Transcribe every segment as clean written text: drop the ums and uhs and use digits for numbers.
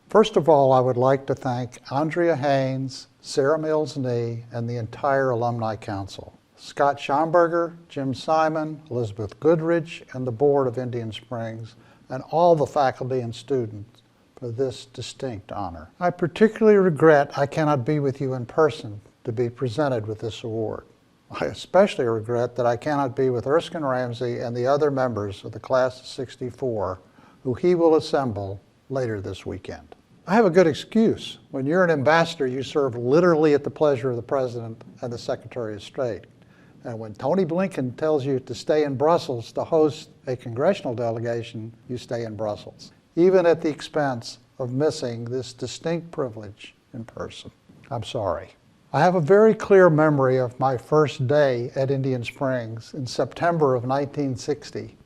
First of all, I would like to thank Andrea Haynes, Sarah Mills-Nee, and the entire Alumni Council. Scott Schomburger, Jim Simon, Elizabeth Goodrich, and the board of Indian Springs, and all the faculty and students for this distinct honor. I particularly regret I cannot be with you in person to be presented with this award. I especially regret that I cannot be with Erskine Ramsey and the other members of the class of '64 who he will assemble later this weekend. I have a good excuse. When you're an ambassador, you serve literally at the pleasure of the President and the Secretary of State. And when Tony Blinken tells you to stay in Brussels to host a congressional delegation, you stay in Brussels, even at the expense of missing this distinct privilege in person. I'm sorry. I have a very clear memory of my first day at Indian Springs in September of 1960.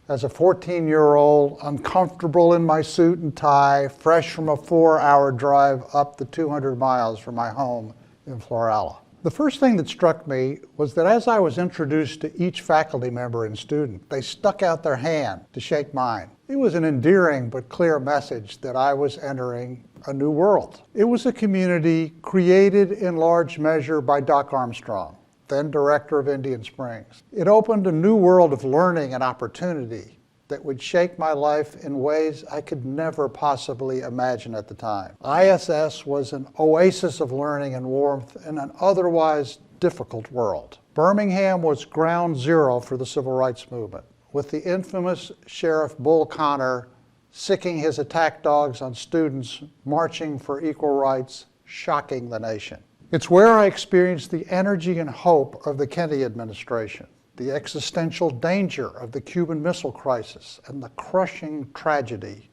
As a 14-year-old, uncomfortable in my suit and tie, fresh from a 4-hour drive up the 200 miles from my home in Florala. The first thing that struck me was that as I was introduced to each faculty member and student, they stuck out their hand to shake mine. It was an endearing but clear message that I was entering a new world. It was a community created in large measure by Doc Armstrong, then director of Indian Springs. It opened a new world of learning and opportunity that would shake my life in ways I could never possibly imagine at the time. ISS was an oasis of learning and warmth in an otherwise difficult world. Birmingham was ground zero for the civil rights movement, with the infamous Sheriff Bull Connor sicking his attack dogs on students marching for equal rights, shocking the nation. It's where I experienced the energy and hope of the Kennedy administration, the existential danger of the Cuban Missile Crisis, and the crushing tragedy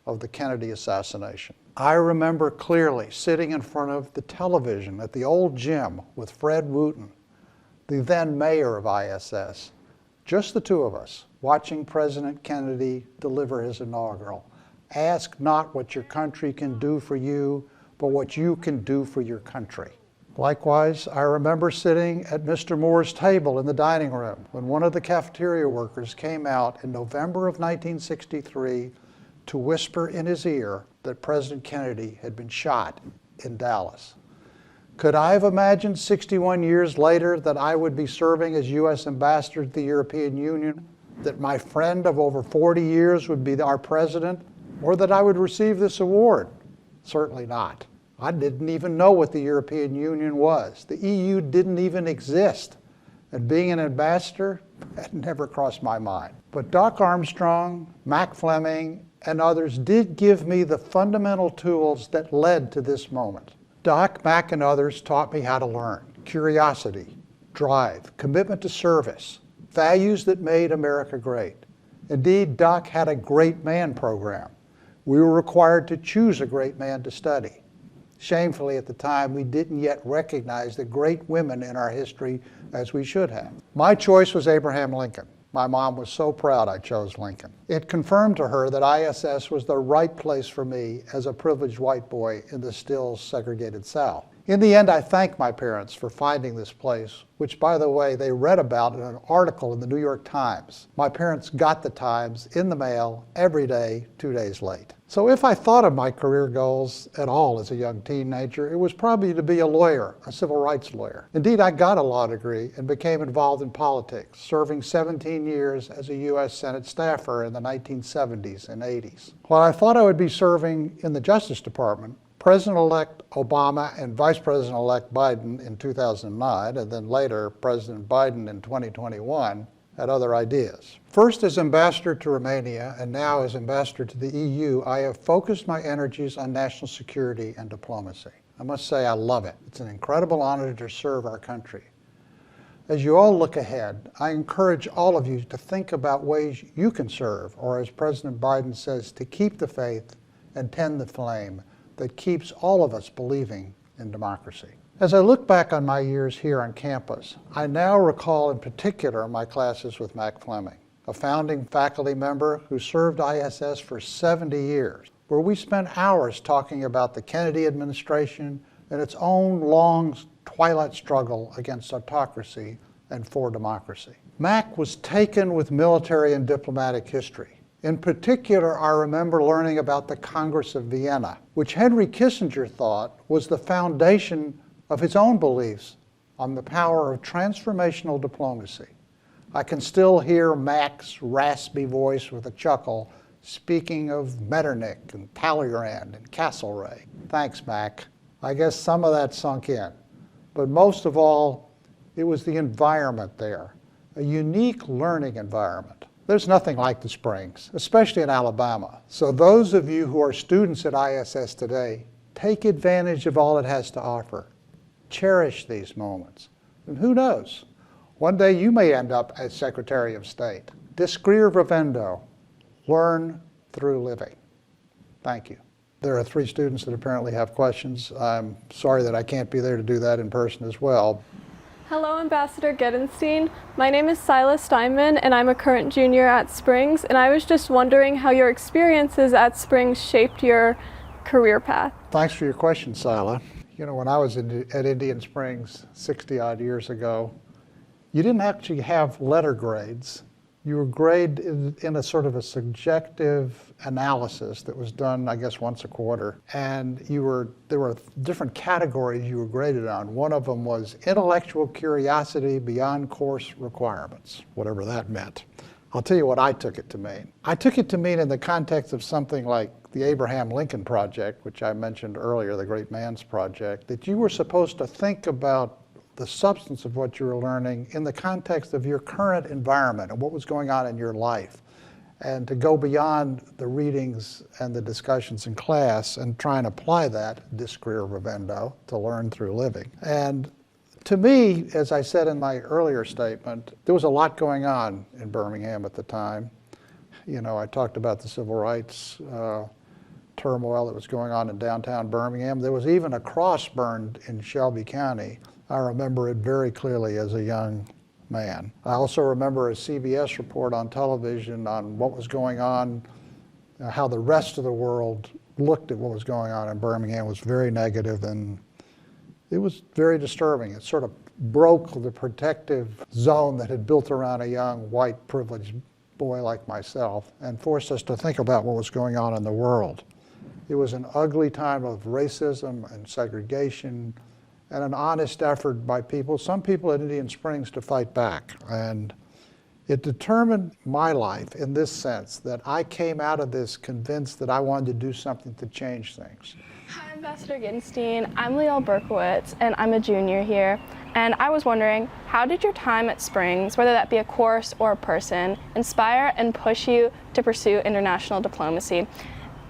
of the Kennedy assassination. I remember clearly sitting in front of the television at the old gym with Fred Wooten, the then mayor of ISS, just the two of us, watching President Kennedy deliver his inaugural. Ask not what your country can do for you, but what you can do for your country. Likewise, I remember sitting at Mr. Moore's table in the dining room when one of the cafeteria workers came out in November of 1963 to whisper in his ear that President Kennedy had been shot in Dallas. Could I have imagined 61 years later that I would be serving as U.S. Ambassador to the European Union, that my friend of over 40 years would be our president, or that I would receive this award? Certainly not. I didn't even know what the European Union was. The EU didn't even exist. And being an ambassador had never crossed my mind. But Doc Armstrong, Mac Fleming, and others did give me the fundamental tools that led to this moment. Doc, Mac, and others taught me how to learn. Curiosity, drive, commitment to service, values that made America great. Indeed, Doc had a great man program. We were required to choose a great man to study. Shamefully, at the time, we didn't yet recognize the great women in our history as we should have. My choice was Abraham Lincoln. My mom was so proud I chose Lincoln. It confirmed to her that ISS was the right place for me as a privileged white boy in the still segregated South. In the end, I thank my parents for finding this place, which, by the way, they read about in an article in the New York Times. My parents got the Times in the mail every day, 2 days late. So if I thought of my career goals at all as a young teenager, it was probably to be a lawyer, a civil rights lawyer. Indeed, I got a law degree and became involved in politics, serving 17 years as a U.S. Senate staffer in the 1970s and 80s. While I thought I would be serving in the Justice Department, President-elect Obama and Vice President-elect Biden in 2009, and then later President Biden in 2021, had other ideas. First as ambassador to Romania and now as ambassador to the EU, I have focused my energies on national security and diplomacy. I must say I love it. It's an incredible honor to serve our country. As you all look ahead, I encourage all of you to think about ways you can serve, or as President Biden says, to keep the faith and tend the flame that keeps all of us believing in democracy. As I look back on my years here on campus, I now recall in particular my classes with Mac Fleming, a founding faculty member who served ISS for 70 years, where we spent hours talking about the Kennedy administration and its own long twilight struggle against autocracy and for democracy. Mac was taken with military and diplomatic history. In particular, I remember learning about the Congress of Vienna, which Henry Kissinger thought was the foundation of his own beliefs on the power of transformational diplomacy. I can still hear Mac's raspy voice with a chuckle speaking of Metternich and Talleyrand and Castlereagh. Thanks, Mac. I guess some of that sunk in. But most of all, it was the environment there, a unique learning environment. There's nothing like the Springs, especially in Alabama. So those of you who are students at ISS today, take advantage of all it has to offer. Cherish these moments. And who knows, one day you may end up as Secretary of State. Discreer vivendo, learn through living. Thank you. There are 3 students that apparently have questions. I'm sorry that I can't be there to do that in person as well. Hello, Ambassador Gitenstein. My name is Silas Steinman, and I'm a current junior at Springs, and I was just wondering how your experiences at Springs shaped your career path. Thanks for your question, Sila. You know, when I was at Indian Springs 60-odd years ago, you didn't actually have letter grades. You were graded in a sort of a subjective analysis that was done, I guess, once a quarter. And there were different categories you were graded on. One of them was intellectual curiosity beyond course requirements, whatever that meant. I'll tell you what I took it to mean. I took it to mean in the context of something like the Abraham Lincoln Project, which I mentioned earlier, the Great Man's Project, that you were supposed to think about the substance of what you were learning in the context of your current environment and what was going on in your life, and to go beyond the readings and the discussions in class and try and apply that discreer vivendo to learn through living. And to me, as I said in my earlier statement, there was a lot going on in Birmingham at the time. You know, I talked about the civil rights turmoil that was going on in downtown Birmingham. There was even a cross burned in Shelby County. I remember it very clearly as a young man. I also remember a CBS report on television on what was going on, how the rest of the world looked at what was going on in Birmingham was very negative, and it was very disturbing. It sort of broke the protective zone that had built around a young, white, privileged boy like myself and forced us to think about what was going on in the world. It was an ugly time of racism and segregation, and an honest effort by people, some people at Indian Springs, to fight back. And it determined my life in this sense, that I came out of this convinced that I wanted to do something to change things. Hi, Ambassador Gitenstein. I'm Liel Berkowitz, and I'm a junior here. And I was wondering, how did your time at Springs, whether that be a course or a person, inspire and push you to pursue international diplomacy?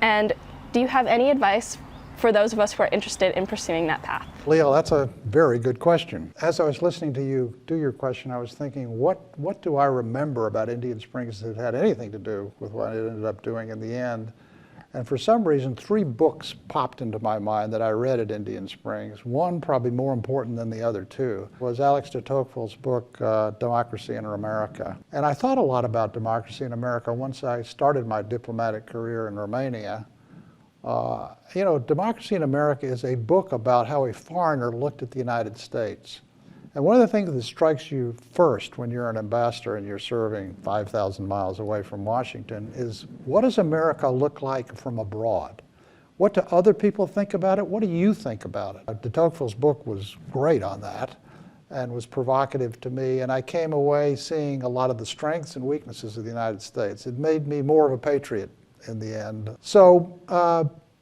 And do you have any advice for those of us who are interested in pursuing that path? Liel, that's a very good question. As I was listening to you do your question, I was thinking, what do I remember about Indian Springs that had anything to do with what I ended up doing in the end? And for some reason, 3 books popped into my mind that I read at Indian Springs. One, probably more important than the other 2, was Alex de Tocqueville's book, Democracy in America. And I thought a lot about democracy in America once I started my diplomatic career in Romania. You know, Democracy in America is a book about how a foreigner looked at the United States. And one of the things that strikes you first when you're an ambassador and you're serving 5,000 miles away from Washington is, what does America look like from abroad? What do other people think about it? What do you think about it? De Tocqueville's book was great on that and was provocative to me, and I came away seeing a lot of the strengths and weaknesses of the United States. It made me more of a patriot in the end. So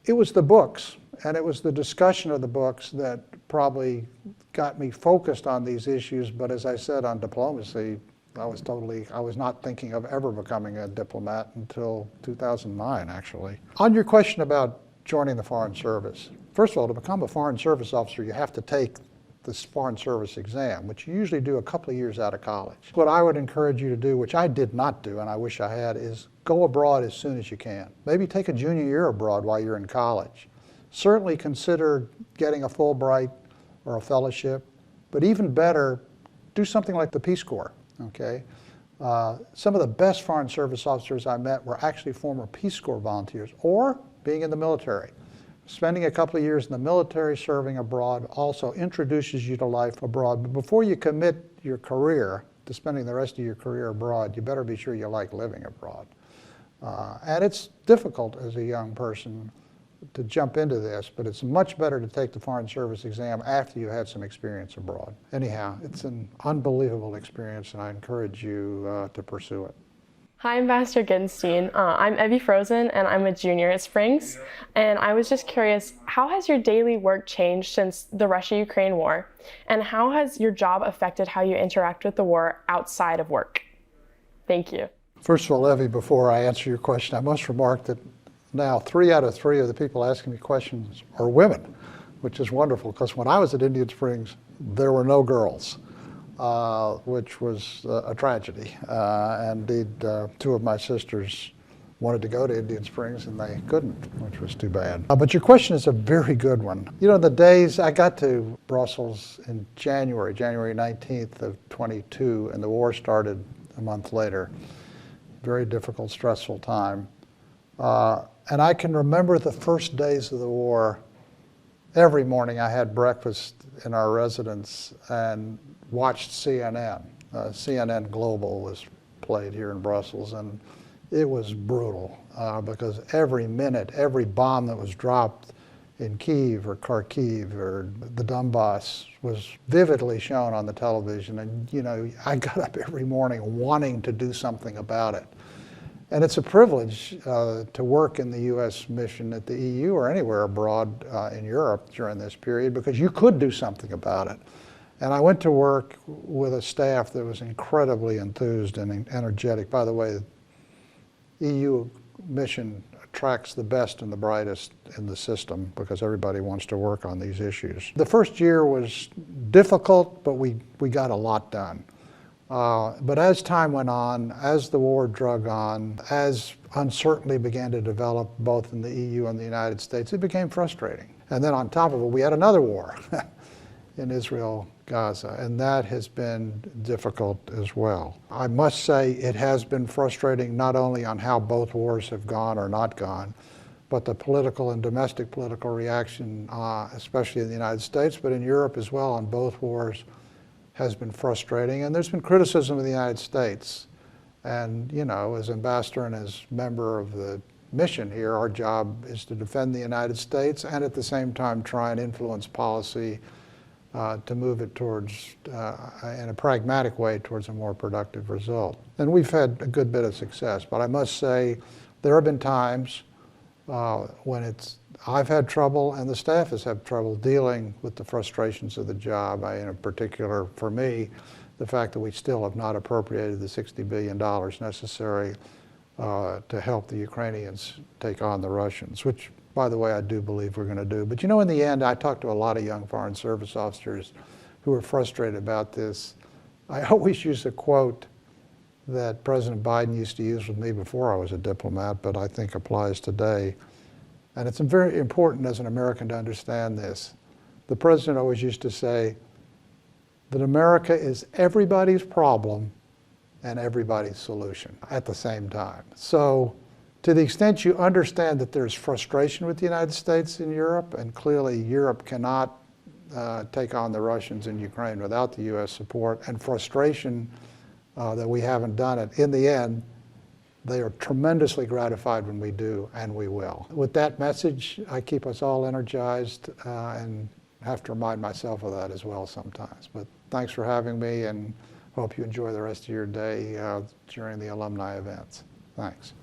it was the books, and it was the discussion of the books that probably got me focused on these issues. But as I said, on diplomacy, I was not thinking of ever becoming a diplomat until 2009, actually. On your question about joining the Foreign Service, first of all, to become a Foreign Service officer, you have to take this Foreign Service exam, which you usually do a couple of years out of college. What I would encourage you to do, which I did not do and I wish I had, is go abroad as soon as you can. Maybe take a junior year abroad while you're in college. Certainly consider getting a Fulbright or a fellowship, but even better, do something like the Peace Corps, okay? Some of the best Foreign Service officers I met were actually former Peace Corps volunteers or being in the military. Spending a couple of years in the military serving abroad also introduces you to life abroad. But before you commit your career to spending the rest of your career abroad, you better be sure you like living abroad. And it's difficult as a young person to jump into this, but it's much better to take the Foreign Service exam after you had some experience abroad. Anyhow, it's an unbelievable experience, and I encourage you to pursue it. Hi, Ambassador Gitenstein. I'm Evie Frozen, and I'm a junior at Springs. And I was just curious, how has your daily work changed since the Russia-Ukraine war? And how has your job affected how you interact with the war outside of work? Thank you. First of all, Evie, before I answer your question, I must remark that now 3 out of 3 of the people asking me questions are women, which is wonderful, because when I was at Indian Springs, there were no girls. Which was a tragedy. Indeed, 2 of my sisters wanted to go to Indian Springs and they couldn't, which was too bad. But your question is a very good one. You know, the days I got to Brussels in January 19th of 22, and the war started a month later. Very difficult, stressful time. And I can remember the first days of the war. Every morning I had breakfast in our residence and watched CNN. CNN Global was played here in Brussels, and it was brutal because every minute, every bomb that was dropped in Kyiv or Kharkiv or the Donbass was vividly shown on the television. And you know, I got up every morning wanting to do something about it. And it's a privilege to work in the U.S. mission at the EU or anywhere abroad in Europe during this period, because you could do something about it. And I went to work with a staff that was incredibly enthused and energetic. By the way, the EU mission attracts the best and the brightest in the system because everybody wants to work on these issues. The first year was difficult, but we got a lot done. But as time went on, as the war drug on, as uncertainty began to develop both in the EU and the United States, it became frustrating. And then on top of it, we had another war in Israel, Gaza, and that has been difficult as well. I must say it has been frustrating not only on how both wars have gone or not gone, but the political and domestic political reaction, especially in the United States, but in Europe as well on both wars, has been frustrating. And there's been criticism of the United States. And, you know, as ambassador and as member of the mission here, our job is to defend the United States and at the same time try and influence policy to move it towards, in a pragmatic way, towards a more productive result. And we've had a good bit of success, but I must say there have been times when I've had trouble and the staff has had trouble dealing with the frustrations of the job. In particular, for me, the fact that we still have not appropriated the $60 billion necessary to help the Ukrainians take on the Russians, which, by the way, I do believe we're going to do. But you know, in the end, I talked to a lot of young Foreign Service officers who were frustrated about this. I always use a quote that President Biden used to use with me before I was a diplomat, but I think applies today. And it's very important as an American to understand this. The president always used to say that America is everybody's problem and everybody's solution at the same time. So to the extent you understand that there's frustration with the United States in Europe, and clearly Europe cannot take on the Russians in Ukraine without the U.S. support, and frustration that we haven't done it, in the end, they are tremendously gratified when we do, and we will. With that message, I keep us all energized and have to remind myself of that as well sometimes. But thanks for having me, and hope you enjoy the rest of your day during the alumni events. Thanks.